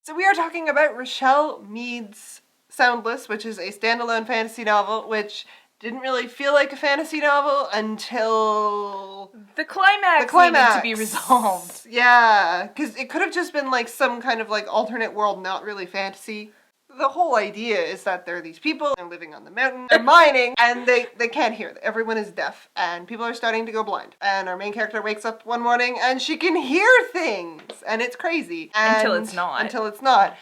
So we are talking about Richelle Mead's Soundless, which is a standalone fantasy novel, which didn't really feel like a fantasy novel until the climax needed to be resolved. Yeah, because it could have just been like some kind of like alternate world, not really fantasy. The whole idea is that there are these people, they're living on the mountain, they're mining, and they can't hear. Everyone is deaf, and people are starting to go blind. And our main character wakes up one morning, and she can hear things! And it's crazy. Until it's not. Until it's not.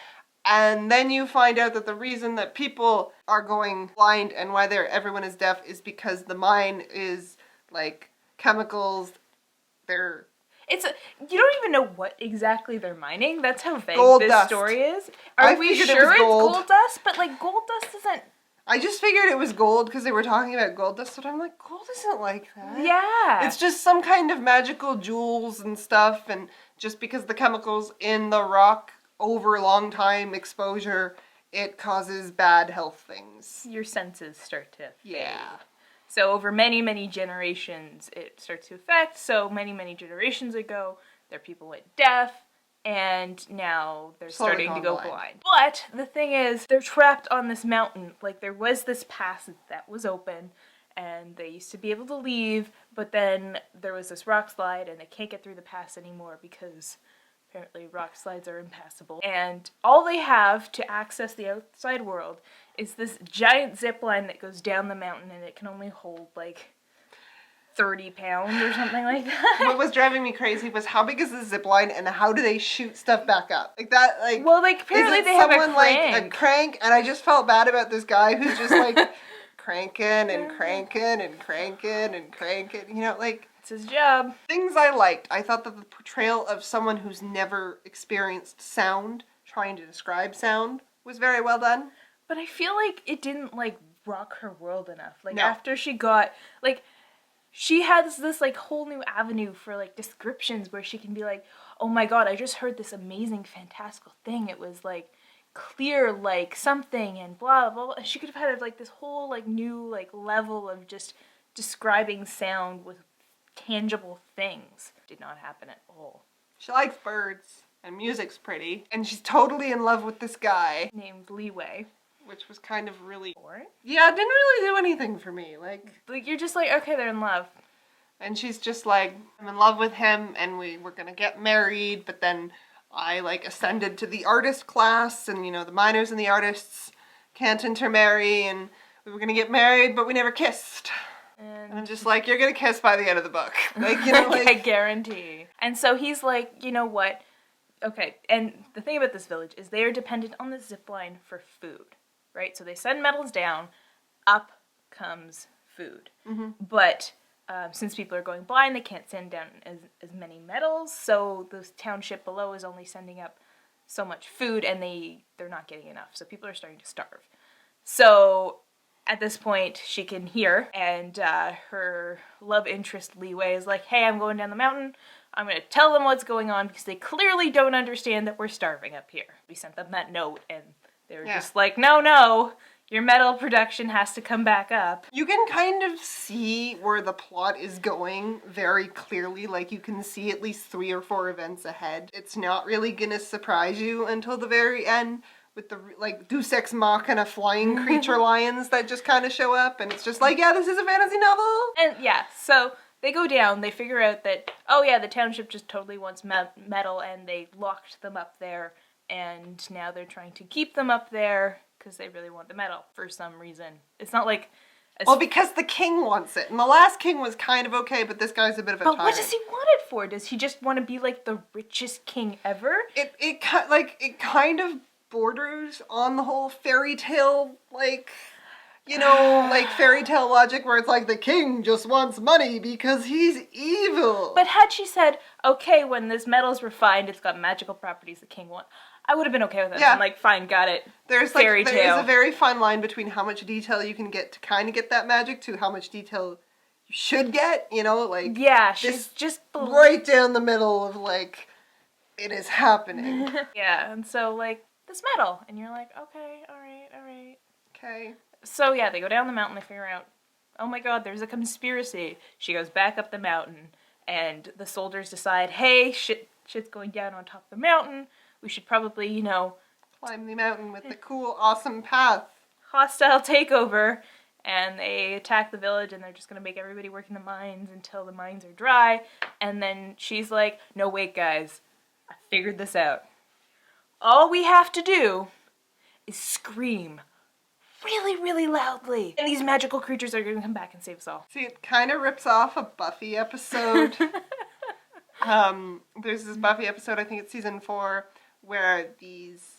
And then you find out that the reason that people are going blind and why everyone is deaf is because the mine is, like, chemicals, you don't even know what exactly they're mining. That's how vague this story is. Are we sure it's gold dust? But like gold dust isn't. I just figured it was gold because they were talking about gold dust, but I'm like, gold isn't like that. Yeah. It's just some kind of magical jewels and stuff, and just because the chemicals in the rock over long time exposure, it causes bad health things. Your senses start to fade. Yeah. So over many, many generations, it starts to affect. So many, many generations ago, their people went deaf, and now they're starting to go blind. But the thing is, they're trapped on this mountain. Like, there was this pass that was open, and they used to be able to leave, but then there was this rock slide, and they can't get through the pass anymore because apparently rock slides are impassable. And all they have to access the outside world is this giant zip line that goes down the mountain, and it can only hold like 30 pounds or something like that. What was driving me crazy was how big is the zip line and how do they shoot stuff back up? Like that, like... Well, like, apparently they have a crank. Like, a crank, and I just felt bad about this guy who's just like cranking and cranking and cranking and cranking, you know, like... It's his job. Things I liked. I thought that the portrayal of someone who's never experienced sound, trying to describe sound, was very well done. But I feel like it didn't, like, rock her world enough. Like, no. After she got, like, she has this, like, whole new avenue for, like, descriptions where she can be like, oh my god, I just heard this amazing, fantastical thing. It was, like, clear, like, something, and blah, blah, blah. And she could have had, like, this whole, like, new, like, level of just describing sound with tangible things. Did not happen at all. She likes birds, and music's pretty, and she's totally in love with this guy. Named Leeway. Which was kind of really boring. Yeah, it didn't really do anything for me. Like you're just like, okay, they're in love. And she's just like, I'm in love with him and we're gonna get married, but then I like ascended to the artist class and you know, the miners and the artists can't intermarry and we were gonna get married, but we never kissed. And I'm just like, you're gonna kiss by the end of the book. Like, you know, like... I guarantee. And so he's like, you know what? Okay, and the thing about this village is they are dependent on the zip line for food. Right, so they send metals down, up comes food. Mm-hmm. But since people are going blind, they can't send down as many metals, so the township below is only sending up so much food, and they're not getting enough, so people are starting to starve. So at this point, she can hear, and her love interest Leeway is like, hey, I'm going down the mountain, I'm going to tell them what's going on, because they clearly don't understand that we're starving up here. We sent them that note, and they were just like, no, your metal production has to come back up. You can kind of see where the plot is going very clearly. Like, you can see at least 3 or 4 events ahead. It's not really gonna surprise you until the very end with the, like, Deus Ex Machina flying creature lions that just kind of show up. And it's just like, yeah, this is a fantasy novel. And, yeah, so they go down, they figure out that, oh yeah, the township just totally wants metal, and they locked them up there. And now they're trying to keep them up there because they really want the metal for some reason. It's not like... Well, because the king wants it. And the last king was kind of okay, but this guy's a bit of a tyrant. But what does he want it for? Does he just want to be like the richest king ever? It kind of borders on the whole fairy tale, like... You know, like fairy tale logic where it's like the king just wants money because he's evil. But had she said, okay, when this metal's refined, it's got magical properties the king wants, I would have been okay with it. Yeah. I'm like, fine, got it. There's a very fine line between how much detail you can get to kind of get that magic to how much detail you should get, you know, like... Yeah, she's just... right down the middle of, like, it is happening. Yeah, and so, like, this metal. And you're like, okay, alright. Okay. So, yeah, they go down the mountain, they figure out, oh my god, there's a conspiracy. She goes back up the mountain, and the soldiers decide, hey, shit's going down on top of the mountain. we should probably, Climb the mountain with the cool, awesome path. hostile takeover. And they attack the village, and they're just going to make everybody work in the mines until the mines are dry. And then she's like, no, wait, guys. I figured this out. All we have to do is scream really, really loudly. And these magical creatures are going to come back and save us all. See, it kind of rips off a Buffy episode. There's this Buffy episode, I think it's season 4, where these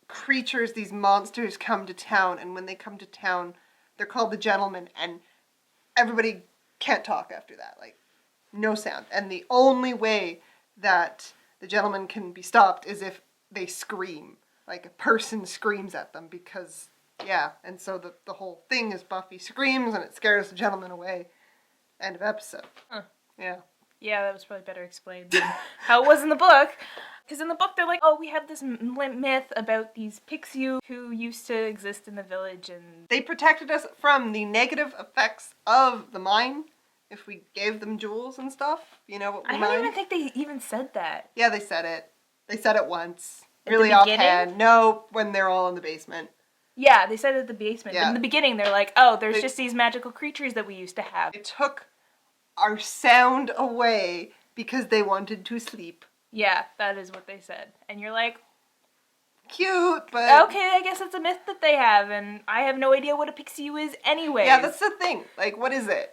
creatures, these monsters come to town, and when they come to town, they're called the gentlemen, and everybody can't talk after that, like, no sound. And the only way that the gentlemen can be stopped is if they scream, like a person screams at them, because, yeah, and so the whole thing is Buffy screams, and it scares the gentleman away. End of episode. Huh. Yeah. Yeah, that was probably better explained than how it was in the book. Because in the book, they're like, oh, we have this myth about these Pixiu who used to exist in the village, and they protected us from the negative effects of the mine if we gave them jewels and stuff. You know what we I don't even think they even said that. Yeah, they said it. They said it once. At really the beginning? offhand. No, when they're all in the basement. Yeah, they said it at the basement. Yeah. But in the beginning, they're like, oh, there's just these magical creatures that we used to have. It took our sound away because they wanted to sleep. Yeah, that is what they said. And you're like, cute, but... okay, I guess it's a myth that they have, and I have no idea what a Pixiu is anyway. Yeah, that's the thing. Like, what is it?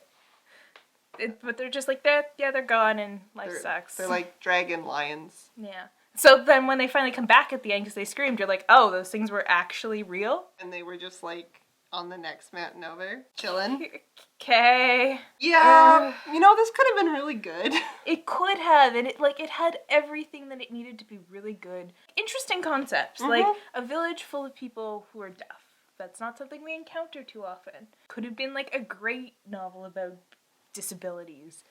But they're just like, they're gone, and life sucks. They're like dragon lions. Yeah. So then when they finally come back at the end because they screamed, you're like, oh, those things were actually real? And they were just, like, on the next mountain over, chilling. Okay. Yeah, this could have been really good. It could have, and it had everything that it needed to be really good. Interesting concepts, like a village full of people who are deaf. That's not something we encounter too often. Could have been like a great novel about disabilities,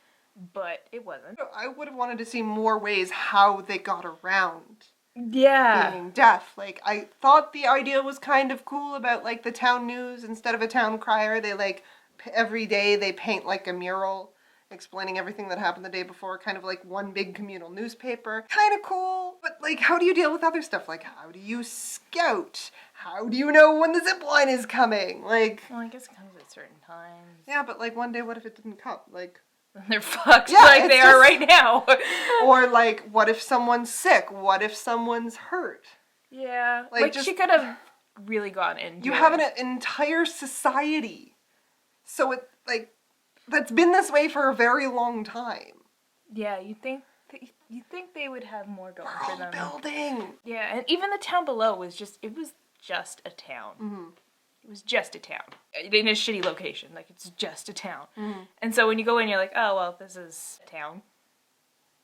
but it wasn't. I would have wanted to see more ways how they got around being deaf. Like, I thought the idea was kind of cool about, like, the town news. Instead of a town crier, they, like, every day they paint, like, a mural explaining everything that happened the day before, kind of like one big communal newspaper. Kind of cool, but, like, how do you deal with other stuff? Like, how do you scout? How do you know when the zip line is coming? Like... Well, I guess it comes at certain times. Yeah, but, like, one day, what if it didn't come? Like... They're fucked like they are right now. Or, like, what if someone's sick? What if someone's hurt? Yeah. Like she could have really gone into You have an entire society. So it, like, that's been this way for a very long time. Yeah, you think they would have more going for them. Building. Yeah, and even the town below was just a town. Mm-hmm. It was just a town. In a shitty location. Like, it's just a town. Mm-hmm. And so when you go in, you're like, oh, well, this is a town.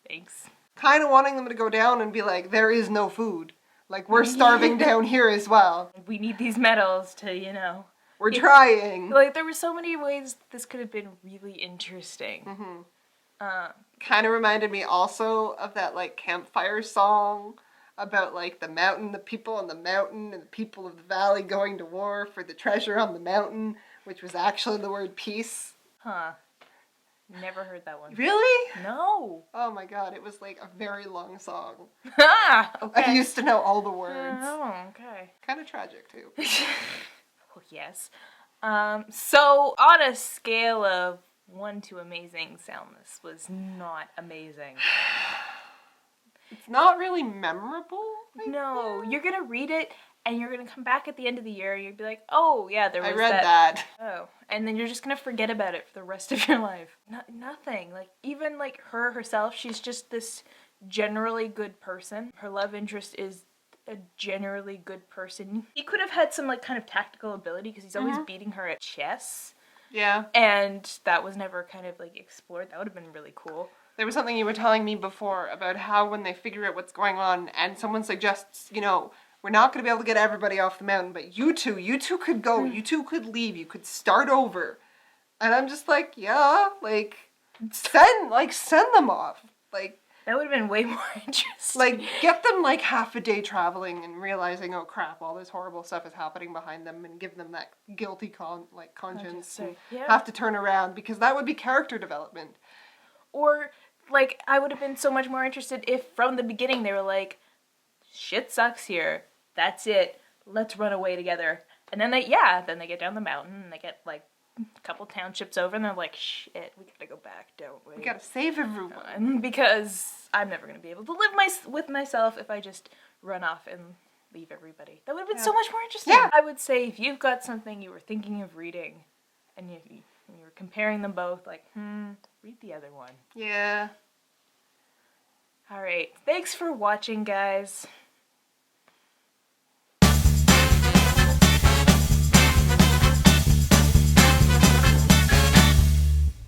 Thanks. Kind of wanting them to go down and be like, there is no food. Like, we're starving down here as well. We need these medals to, We're trying. Like, there were so many ways this could have been really interesting. Mm-hmm. Kind of reminded me also of that, like, campfire song about, like, the mountain, the people on the mountain, and the people of the valley going to war for the treasure on the mountain, which was actually the word peace. Huh. Never heard that one. Really? No. Oh my god, it was, like, a very long song. Okay. I used to know all the words. Oh, okay. Kind of tragic, too. Well, yes. So, on a scale of 1 to amazing, Soundless was not amazing. It's not really memorable. No, you're gonna read it, and you're gonna come back at the end of the year, and you'll be like, oh, yeah, there was I read that. Oh, and then you're just gonna forget about it for the rest of your life. Nothing. Like, even, like, herself, she's just this generally good person. Her love interest is a generally good person. He could have had some, like, kind of tactical ability, because he's always beating her at chess. Yeah. And that was never kind of, like, explored. That would have been really cool. There was something you were telling me before about how when they figure out what's going on and someone suggests, we're not going to be able to get everybody off the mountain, but you two could go, you two could leave, you could start over. And I'm just like, yeah, like, send them off. Like, that would have been way more interesting. Like, get them, like, half a day traveling and realizing, oh crap, all this horrible stuff is happening behind them, and give them that guilty conscience and have to turn around, because that would be character development. Or, like, I would have been so much more interested if from the beginning they were like, shit sucks here. That's it. Let's run away together. And then they get down the mountain and they get like a couple townships over and they're like, shit, we gotta go back, don't we? We gotta save everyone. Because I'm never gonna be able to live with myself if I just run off and leave everybody. That would have been so much more interesting. Yeah. I would say if you've got something you were thinking of reading and you were comparing them both, like, read the other one. Yeah. All right. Thanks for watching, guys.